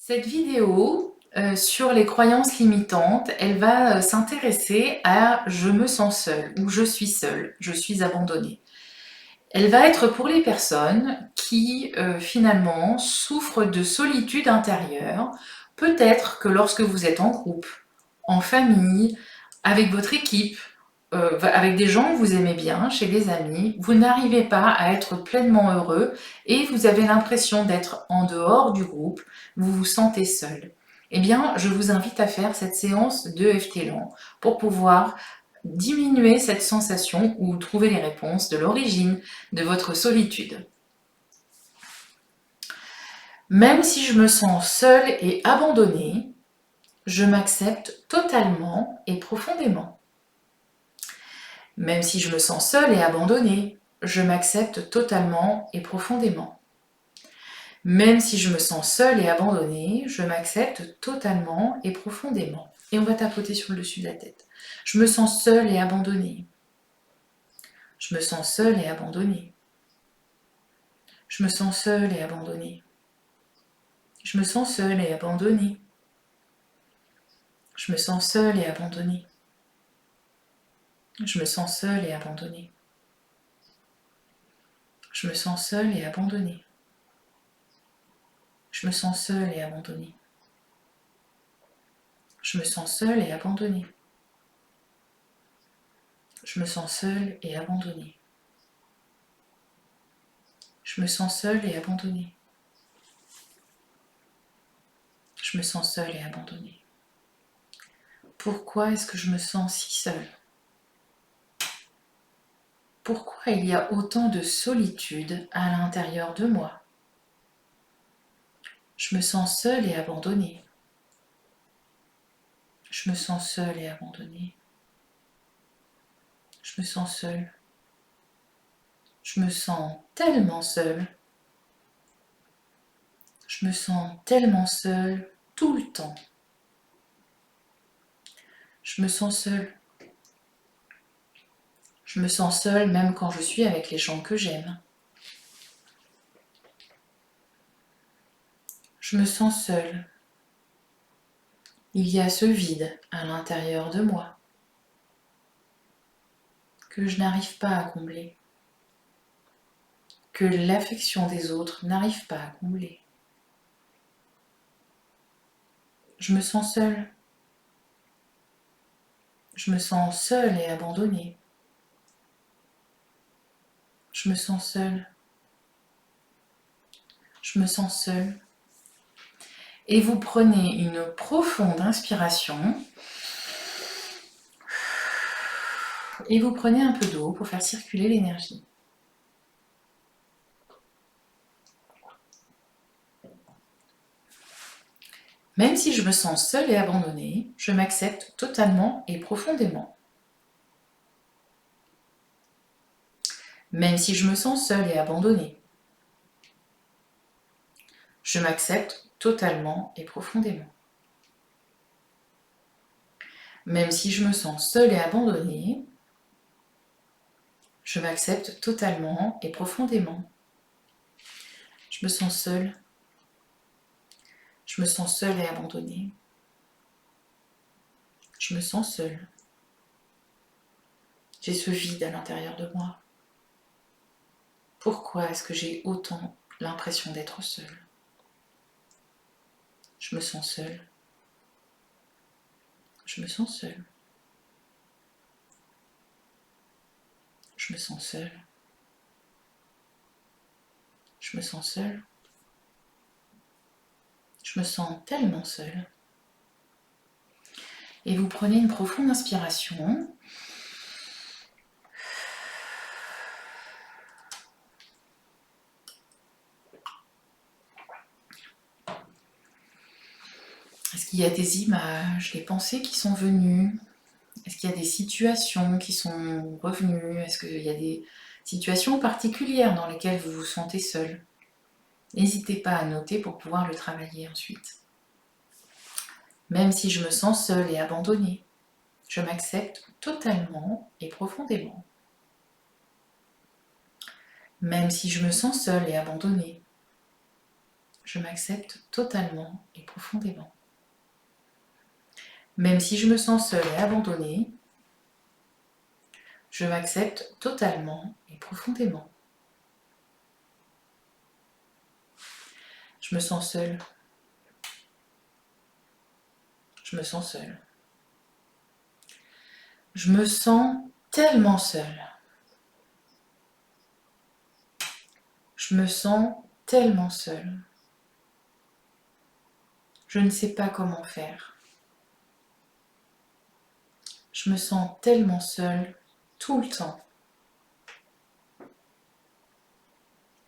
Cette vidéo sur les croyances limitantes, elle va s'intéresser à je me sens seule ou je suis abandonnée. Elle va être pour les personnes qui finalement souffrent de solitude intérieure. Peut-être que lorsque vous êtes en groupe, en famille, avec votre équipe, avec des gens que vous aimez bien, chez des amis, vous n'arrivez pas à être pleinement heureux et vous avez l'impression d'être en dehors du groupe, vous vous sentez seul. Eh bien, je vous invite à faire cette séance de EFT-Lan pour pouvoir diminuer cette sensation ou trouver les réponses de l'origine de votre solitude. Même si je me sens seule et abandonnée, je m'accepte totalement et profondément. Même si je me sens seule et abandonnée, je m'accepte totalement et profondément. Même si je me sens seule et abandonnée, je m'accepte totalement et profondément. Et on va tapoter sur le dessus de la tête. Je me sens seule et abandonnée. Je me sens seule et abandonnée. Je me sens seule et abandonnée. Je me sens seule et abandonnée. Je me sens seule et abandonnée. Je me sens seule et abandonnée. Je me sens seule et abandonnée. Je me sens seule et abandonnée. Je me sens seule et abandonnée. Je me sens seule et abandonnée. Je me sens seule et abandonnée. Je me sens seule et abandonnée. Pourquoi est-ce que je me sens si seule? Pourquoi il y a autant de solitude à l'intérieur de moi? Je me sens seule et abandonnée. Je me sens seule et abandonnée. Je me sens seule. Je me sens tellement seule. Je me sens tellement seule tout le temps. Je me sens seule. Je me sens seule même quand je suis avec les gens que j'aime. Je me sens seule. Il y a ce vide à l'intérieur de moi que je n'arrive pas à combler, que l'affection des autres n'arrive pas à combler. Je me sens seule. Je me sens seule et abandonnée. Je me sens seule. Je me sens seule. Et vous prenez une profonde inspiration et vous prenez un peu d'eau pour faire circuler l'énergie. Même si je me sens seule et abandonnée, je m'accepte totalement et profondément. Même si je me sens seule et abandonnée, je m'accepte totalement et profondément. Même si je me sens seule et abandonnée, je m'accepte totalement et profondément. Je me sens seule. Je me sens seule et abandonnée. Je me sens seule. J'ai ce vide à l'intérieur de moi. Pourquoi est-ce que j'ai autant l'impression d'être seule? Je me sens seule. Je me sens seule. Je me sens seule. Je me sens seule. Je me sens tellement seule. Et vous prenez une profonde inspiration. Est-ce qu'il y a des images, des pensées qui sont venues? Est-ce qu'il y a des situations qui sont revenues? Est-ce qu'il y a des situations particulières dans lesquelles vous vous sentez seul? N'hésitez pas à noter pour pouvoir le travailler ensuite. Même si je me sens seule et abandonnée, je m'accepte totalement et profondément. Même si je me sens seule et abandonnée, je m'accepte totalement et profondément. Même si je me sens seule et abandonnée, je m'accepte totalement et profondément. Je me sens seule. Je me sens seule. Je me sens tellement seule. Je me sens tellement seule. Je ne sais pas comment faire. Je me sens tellement seule tout le temps.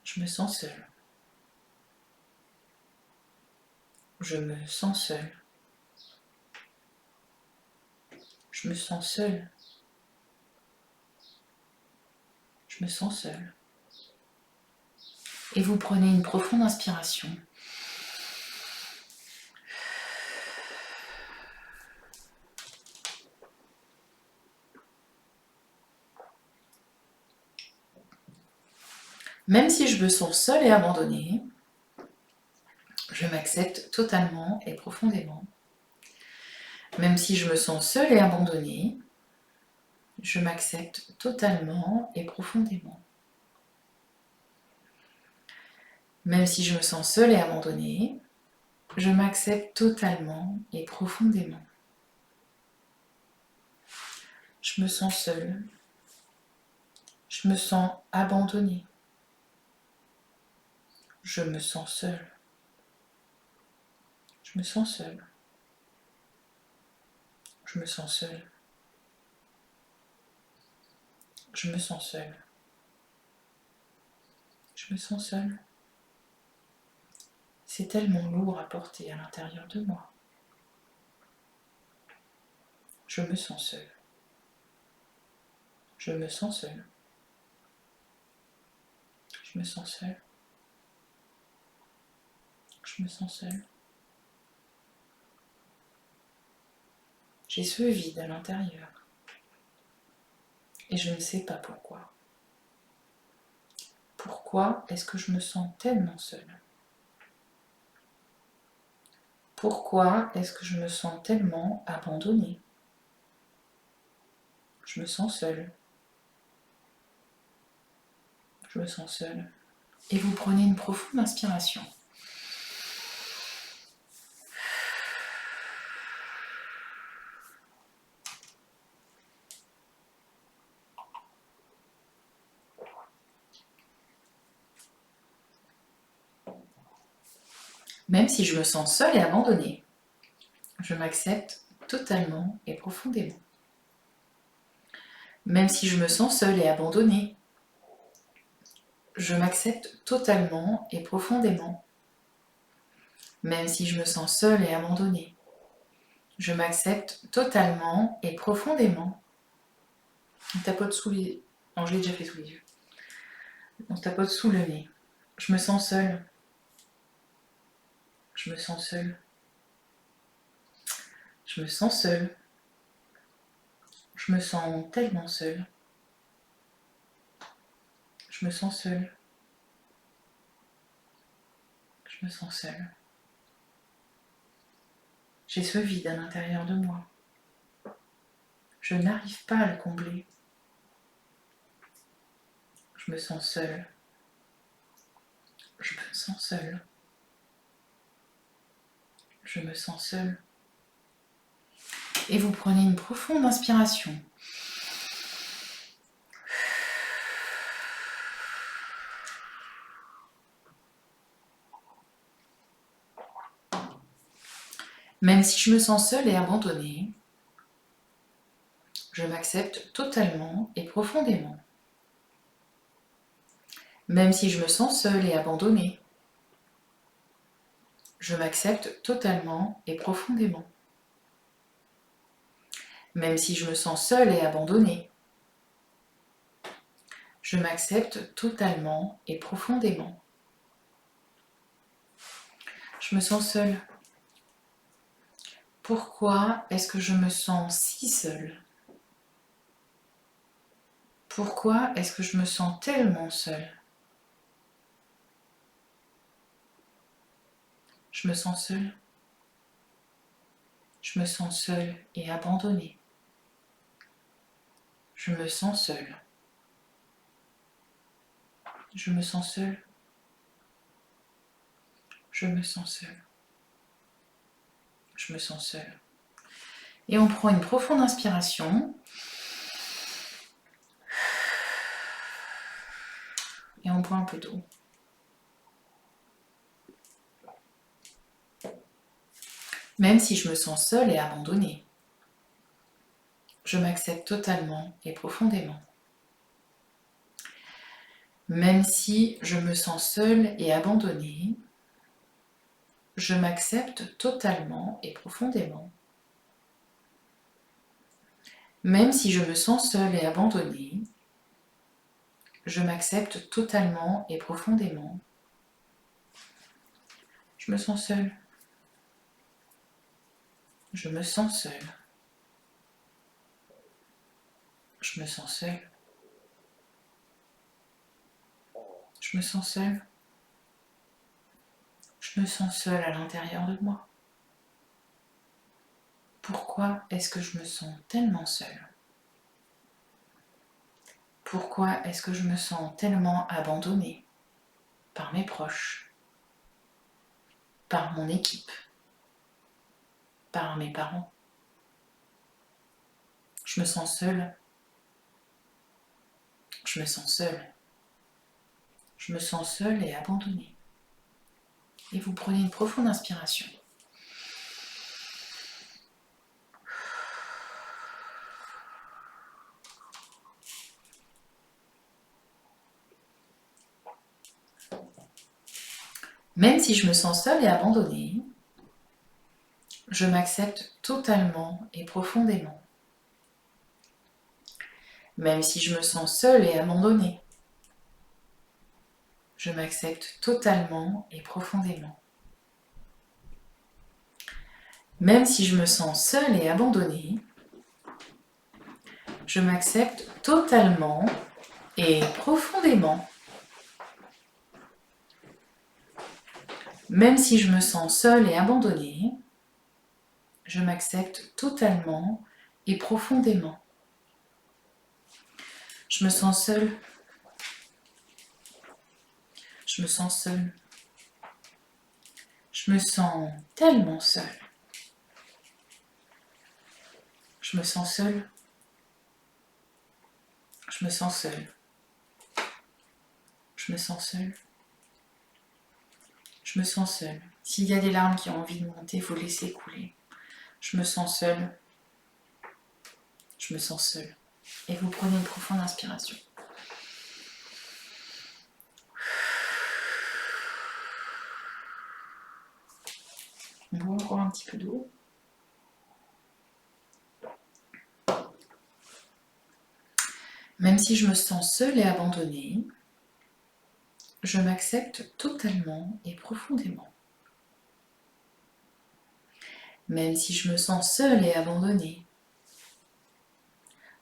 Je me sens seule. Je me sens seule. Je me sens seule. Je me sens seule. Et vous prenez une profonde inspiration. Même si je me sens seule et abandonnée, je m'accepte totalement et profondément. Même si je me sens seule et abandonnée, je m'accepte totalement et profondément. Même si je me sens seule et abandonnée, je m'accepte totalement et profondément. Je me sens seule. Je me sens abandonnée. Je me sens seule. Je me sens seule. Je me sens seule. Je me sens seule. Je me sens seule. C'est tellement lourd à porter à l'intérieur de moi. Je me sens seule. Je me sens seule. Je me sens seule. Je me sens seule. J'ai ce vide à l'intérieur. Et je ne sais pas pourquoi. Pourquoi est-ce que je me sens tellement seule ? Pourquoi est-ce que je me sens tellement abandonnée ? Je me sens seule. Je me sens seule. Et vous prenez une profonde inspiration. Même si je me sens seule et abandonnée, je m'accepte totalement et profondément. Même si je me sens seule et abandonnée, je m'accepte totalement et profondément. Même si je me sens seule et abandonnée, je m'accepte totalement et profondément. On tapote sous les... Non, je l'ai déjà fait sous les yeux. On tapote sous le nez. Je me sens seule. Je me sens seule. Je me sens seule. Je me sens tellement seule. Je me sens seule. Je me sens seule. J'ai ce vide à l'intérieur de moi. Je n'arrive pas à le combler. Je me sens seule. Je me sens seule. Je me sens seule. Et vous prenez une profonde inspiration. Même si je me sens seule et abandonnée, je m'accepte totalement et profondément. Même si je me sens seule et abandonnée, je m'accepte totalement et profondément. Même si je me sens seule et abandonnée, je m'accepte totalement et profondément. Je me sens seule. Pourquoi est-ce que je me sens si seule ? Pourquoi est-ce que je me sens tellement seule ? Je me sens seule. Je me sens seule et abandonnée. Je me sens seule. Je me sens seule. Je me sens seule. Je me sens seule. Et on prend une profonde inspiration. Et on boit un peu d'eau. Même si je me sens seule et abandonnée, je m'accepte totalement et profondément. Même si je me sens seule et abandonnée, je m'accepte totalement et profondément. Même si je me sens seule et abandonnée, je m'accepte totalement et profondément. Je me sens seule. Je me sens seule. Je me sens seule. Je me sens seule. Je me sens seule à l'intérieur de moi. Pourquoi est-ce que je me sens tellement seule? Pourquoi est-ce que je me sens tellement abandonnée par mes proches, par mon équipe, par mes parents? Je me sens seule. Je me sens seule. Je me sens seule et abandonnée. Et vous prenez une profonde inspiration. Même si je me sens seule et abandonnée, je m'accepte totalement et profondément. Même si je me sens seule et abandonnée, je m'accepte totalement et profondément. Même si je me sens seule et abandonnée, je m'accepte totalement et profondément. Même si je me sens seule et abandonnée, je m'accepte totalement et profondément. Je me sens seule. Je me sens seule. Je me sens tellement seule. Je me sens seule. Je me sens seule. Je me sens seule. Je me sens seule. S'il y a des larmes qui ont envie de monter, il faut laisser couler. Je me sens seule. Je me sens seule. Et vous prenez une profonde inspiration. On boit encore un petit peu d'eau. Même si je me sens seule et abandonnée, je m'accepte totalement et profondément. Même si je me sens seule et abandonnée,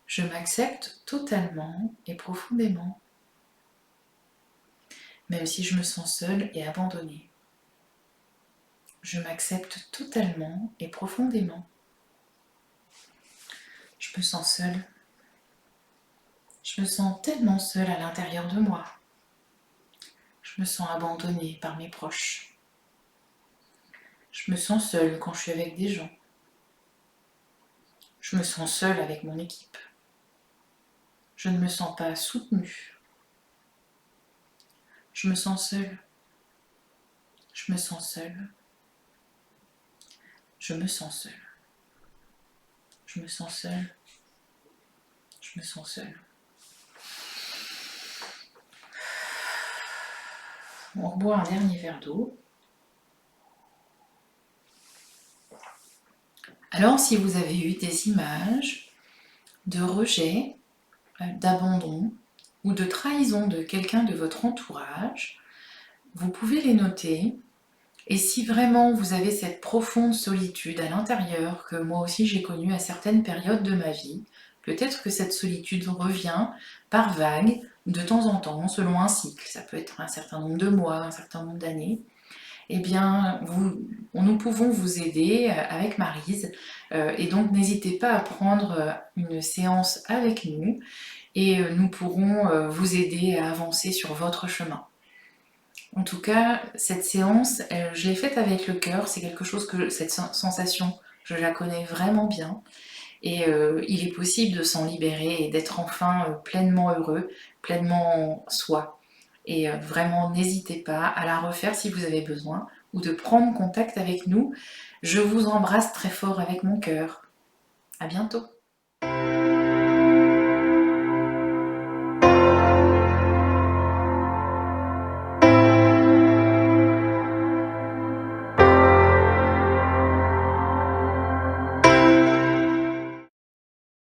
je m'accepte totalement et profondément. Même si je me sens seule et abandonnée, je m'accepte totalement et profondément. Je me sens seule. Je me sens tellement seule à l'intérieur de moi. Je me sens abandonnée par mes proches. Je me sens seule quand je suis avec des gens. Je me sens seule avec mon équipe. Je ne me sens pas soutenue. Je me sens seule. Je me sens seule. Je me sens seule. Je me sens seule. Je me sens seule. On reboit un dernier verre d'eau. Alors, si vous avez eu des images de rejet, d'abandon ou de trahison de quelqu'un de votre entourage, vous pouvez les noter. Et si vraiment vous avez cette profonde solitude à l'intérieur, que moi aussi j'ai connue à certaines périodes de ma vie, peut-être que cette solitude revient par vagues de temps en temps, selon un cycle. Ça peut être un certain nombre de mois, un certain nombre d'années. eh bien, nous pouvons vous aider avec Maryse. Et donc, n'hésitez pas à prendre une séance avec nous et nous pourrons vous aider à avancer sur votre chemin. En tout cas, cette séance, je l'ai faite avec le cœur. C'est quelque chose que cette sensation, je la connais vraiment bien. Et il est possible de s'en libérer et d'être enfin pleinement heureux, pleinement soi. Et vraiment, n'hésitez pas à la refaire si vous avez besoin ou de prendre contact avec nous. Je vous embrasse très fort avec mon cœur. À bientôt.